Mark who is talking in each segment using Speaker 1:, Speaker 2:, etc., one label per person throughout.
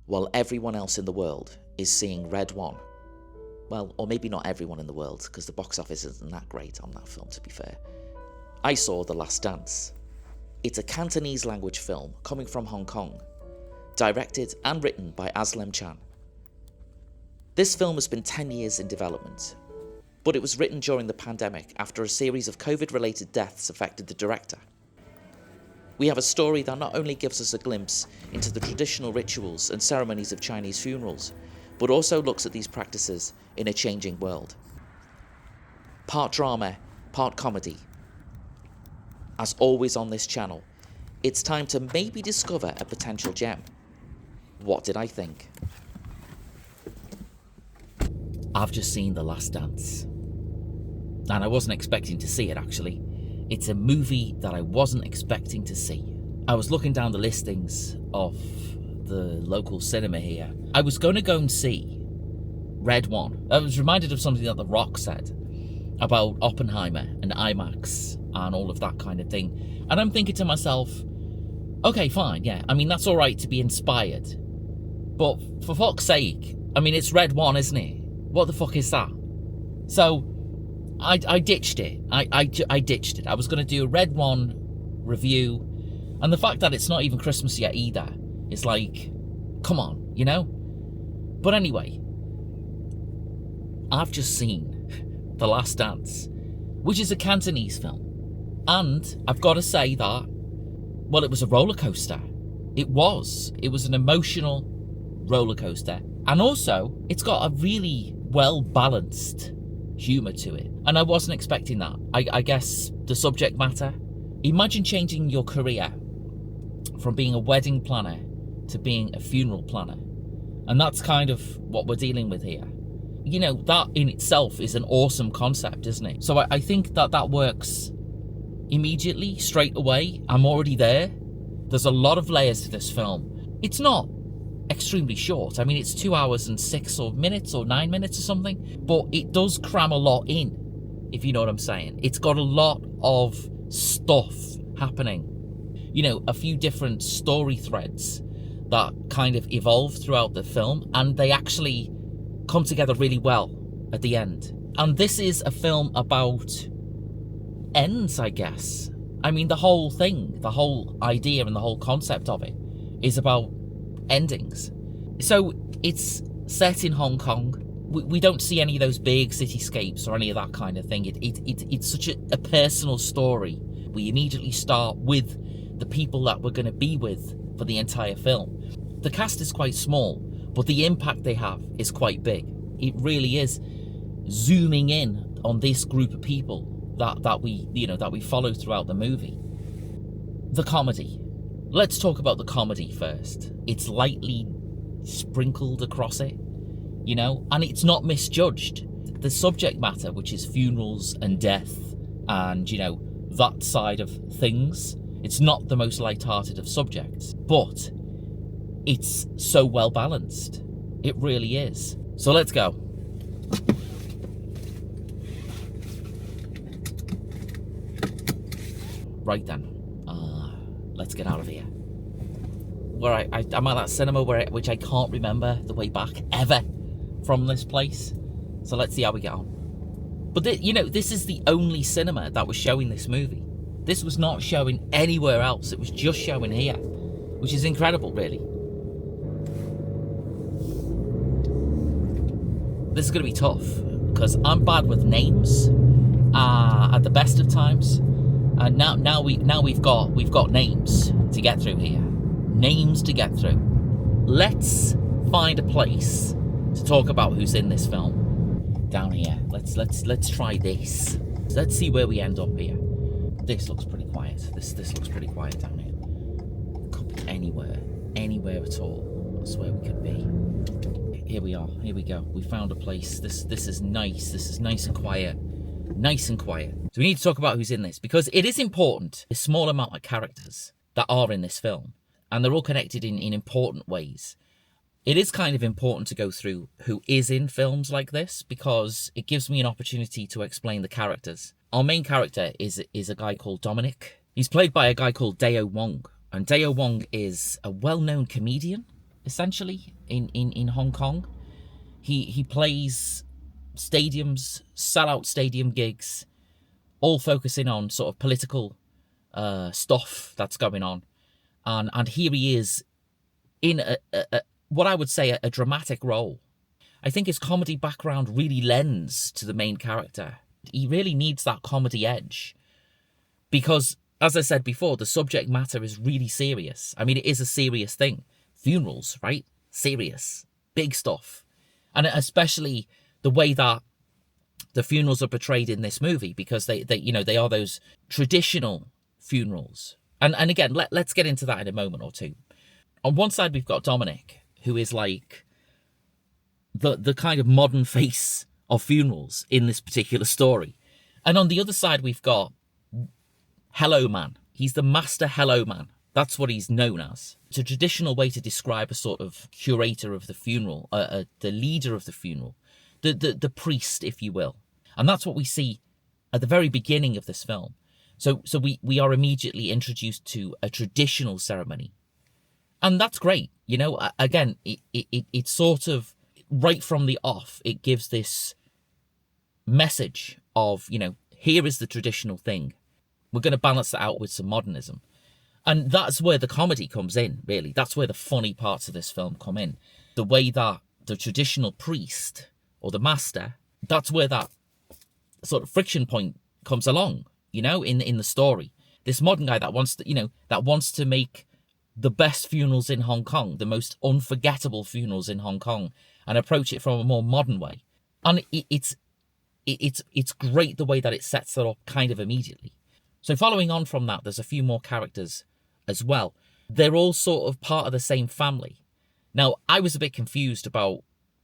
Speaker 1: while everyone else in the world is seeing Red One. Well, or maybe not everyone in the world, because the box office isn't that great on that film, to be fair. I saw The Last Dance. It's a Cantonese language film coming from Hong Kong, directed and written by Aslem Chan. This film has been 10 years in development, but it was written during the pandemic after a series of COVID-related deaths affected the director. We have a story that not only gives us a glimpse into the traditional rituals and ceremonies of Chinese funerals, but also looks at these practices in a changing world. Part drama, part comedy. As always on this channel, it's time to maybe discover a potential gem. What did I think? I've just seen The Last Dance. And I wasn't expecting to see it, actually. It's a movie that I wasn't expecting to see. I was looking down the listings of the local cinema here. I was going to go and see Red One. I was reminded of something that The Rock said about Oppenheimer and IMAX and all of that kind of thing. And I'm thinking to myself, okay, fine, yeah. I mean, that's all right to be inspired. But for fuck's sake, I mean, it's Red One, isn't it? What the fuck is that? So I ditched it. I ditched it. I was going to do a Red One review. And the fact that it's not even Christmas yet either, it's like, come on, you know? But anyway, I've just seen The Last Dance, which is a Cantonese film. And I've got to say that, well, it was a roller coaster. It was an emotional roller coaster. And also, it's got a really well-balanced humour to it. And I wasn't expecting that. I guess the subject matter. Imagine changing your career from being a wedding planner to being a funeral planner. And that's kind of what we're dealing with here. You know, that in itself is an awesome concept, isn't it? So I think that works immediately, straight away. I'm already there. There's a lot of layers to this film. It's not extremely short. I mean, it's 2 hours and 6 or minutes or 9 minutes or something, but it does cram a lot in, if you know what I'm saying. It's got a lot of stuff happening. You know, a few different story threads that kind of evolve throughout the film, and they actually come together really well at the end. And this is a film about ends, I guess. I mean, the whole thing, the whole idea and the whole concept of it is about endings. So it's set in Hong Kong. We don't see any of those big cityscapes or any of that kind of thing. It's such a personal story. We immediately start with the people that we're going to be with for the entire film. The cast is quite small, but the impact they have is quite big. It really is zooming in on this group of people that we follow throughout the movie. The comedy. Let's talk about the comedy first. It's lightly sprinkled across it, you know, and it's not misjudged. The subject matter, which is funerals and death and, you know, that side of things, it's not the most light-hearted of subjects, but it's so well balanced. It really is. So let's go. Right then, let's get out of here. Where I'm at that cinema which I can't remember the way back ever from this place. So let's see how we get on. But this is the only cinema that was showing this movie. This was not showing anywhere else. It was just showing here, which is incredible, really. This is going to be tough because I'm bad with names at the best of times. And now we've got names to get through here. Names to get through. Let's find a place to talk about who's in this film. Down here. Let's try this. Let's see where we end up here. This looks pretty quiet. This looks pretty quiet down here. Could be anywhere at all. That's where we could be. Here we are. Here we go. We found a place. This is nice. This is nice and quiet. Nice and quiet. So we need to talk about who's in this, because it is important. A small amount of characters that are in this film, and they're all connected in important ways. It is kind of important to go through who is in films like this, because it gives me an opportunity to explain the characters. Our main character is a guy called Dominic. He's played by a guy called Deo Wong, and Deo Wong is a well-known comedian. essentially, in Hong Kong. He plays stadiums, sellout stadium gigs, all focusing on sort of political stuff that's going on. And here he is in what I would say a dramatic role. I think his comedy background really lends to the main character. He really needs that comedy edge because, as I said before, the subject matter is really serious. I mean, it is a serious thing. Funerals, right? Serious. Big stuff. And especially the way that the funerals are portrayed in this movie, because they are those traditional funerals. And again, let's get into that in a moment or two. On one side, we've got Dominic, who is like the kind of modern face of funerals in this particular story. And on the other side, we've got Hello Man. He's the master Hello Man. That's what he's known as. It's a traditional way to describe a sort of curator of the funeral, the leader of the funeral, the priest, if you will. And that's what we see at the very beginning of this film. So we are immediately introduced to a traditional ceremony. And that's great. You know, again, it sort of, right from the off, it gives this message of, you know, here is the traditional thing. We're going to balance that out with some modernism. And that's where the comedy comes in, really. That's where the funny parts of this film come in. The way that the traditional priest or the master, that's where that sort of friction point comes along, you know, in the story. This modern guy that wants to make the best funerals in Hong Kong, the most unforgettable funerals in Hong Kong, and approach it from a more modern way. And it's great the way that it sets it up kind of immediately. So following on from that, there's a few more characters as well. They're all sort of part of the same family. Now, I was a bit confused about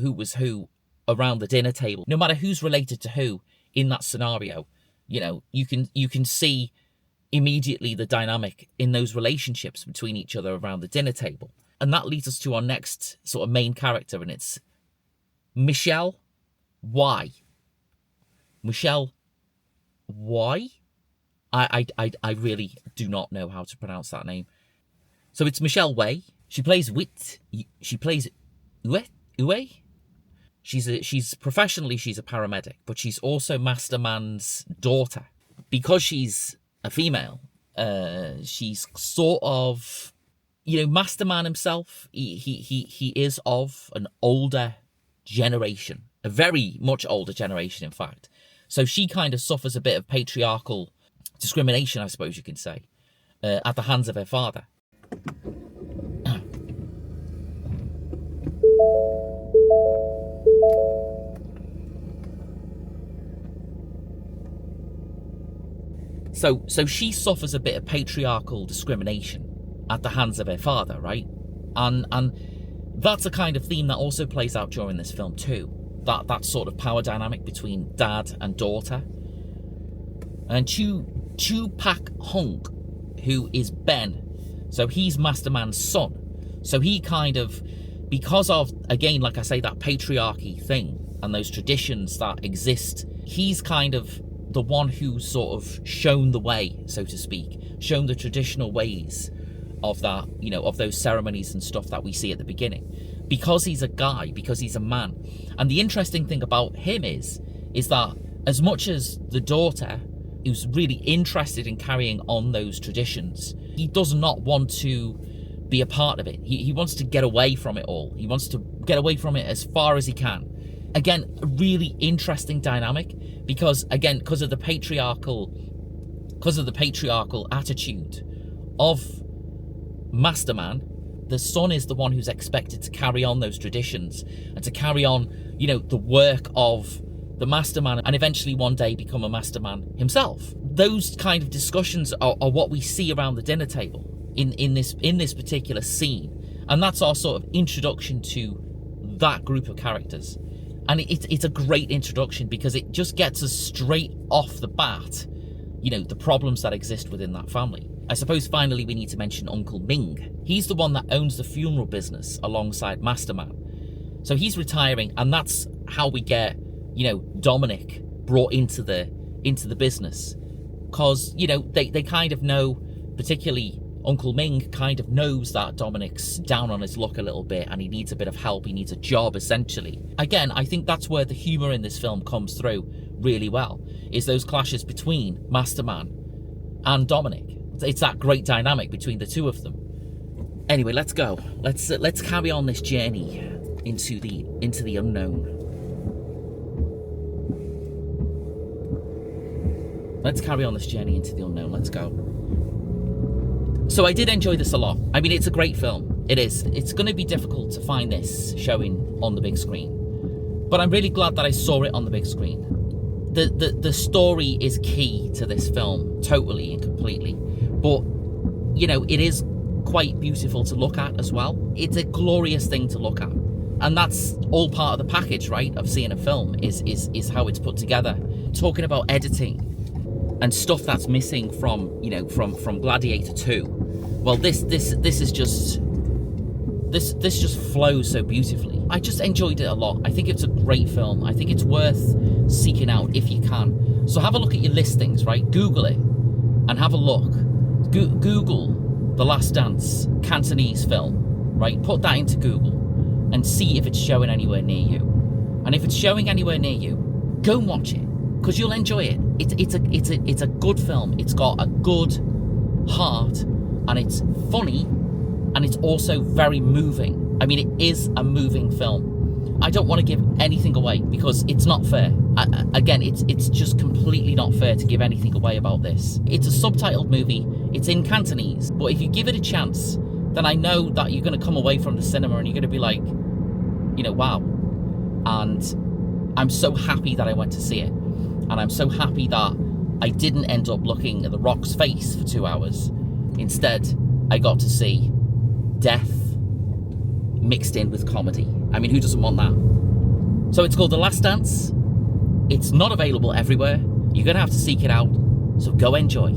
Speaker 1: who was who around the dinner table. No matter who's related to who in that scenario, you know, you can see immediately the dynamic in those relationships between each other around the dinner table. And that leads us to our next sort of main character, and it's Michelle Y. Michelle Y? I really do not know how to pronounce that name. So it's Michelle Way. She plays Ue. She's professionally, she's a paramedic, but she's also Masterman's daughter. Because she's a female, she's sort of, you know, Masterman himself, he is of an older generation, a very much older generation, in fact. So she kind of suffers a bit of patriarchal discrimination, I suppose you can say, at the hands of her father. So she suffers a bit of patriarchal discrimination at the hands of her father, right? And that's a kind of theme that also plays out during this film too. That sort of power dynamic between dad and daughter. And Chu Pak Hung, who is Ben, so he's Masterman's son. So he kind of, because of, again, like I say, that patriarchy thing and those traditions that exist, he's kind of the one who's sort of shown the way, so to speak, shown the traditional ways of that, you know, of those ceremonies and stuff that we see at the beginning, because he's a guy, because he's a man. And the interesting thing about him is that as much as the daughter, who's really interested in carrying on those traditions, he does not want to be a part of it. He wants to get away from it all. He wants to get away from it as far as he can. Again, a really interesting dynamic, because of the patriarchal attitude of Masterman, the son is the one who's expected to carry on those traditions and to carry on, you know, the work of the Masterman, and eventually one day become a Masterman himself. Those kind of discussions are what we see around the dinner table in this particular scene, and that's our sort of introduction to that group of characters. And it's a great introduction because it just gets us straight off the bat, you know, the problems that exist within that family. I suppose finally we need to mention Uncle Ming. He's the one that owns the funeral business alongside Masterman. So he's retiring, and that's how we get, you know, Dominic brought into the business. Because, you know, they kind of know, particularly Uncle Ming kind of knows that Dominic's down on his luck a little bit and he needs a bit of help, he needs a job essentially. Again, I think that's where the humour in this film comes through really well, is those clashes between Masterman and Dominic. It's that great dynamic between the two of them. Anyway, let's go. Let's carry on this journey into the unknown. Let's carry on this journey into the unknown. Let's go. So I did enjoy this a lot. I mean, it's a great film. It is. It's going to be difficult to find this showing on the big screen, but I'm really glad that I saw it on the big screen. The story is key to this film, totally and completely. But, you know, it is quite beautiful to look at as well. It's a glorious thing to look at. And that's all part of the package, right, of seeing a film, is how it's put together. Talking about editing and stuff that's missing from, you know, from Gladiator 2. Well, this is just... This just flows so beautifully. I just enjoyed it a lot. I think it's a great film. I think it's worth seeking out if you can. So have a look at your listings, right? Google it and have a look. Google The Last Dance Cantonese film, right? Put that into Google and see if it's showing anywhere near you. And if it's showing anywhere near you, go and watch it, because you'll enjoy it. It's a good film. It's got a good heart, and it's funny, and it's also very moving. I mean, it is a moving film. I don't want to give anything away because it's not fair. Again, it's just completely not fair to give anything away about this. It's a subtitled movie. It's in Cantonese. But if you give it a chance, then I know that you're going to come away from the cinema and you're going to be like, you know, wow. And I'm so happy that I went to see it. And I'm so happy that I didn't end up looking at The Rock's face for 2 hours. Instead, I got to see death mixed in with comedy. I mean, who doesn't want that? So it's called The Last Dance. It's not available everywhere. You're going to have to seek it out. So go enjoy.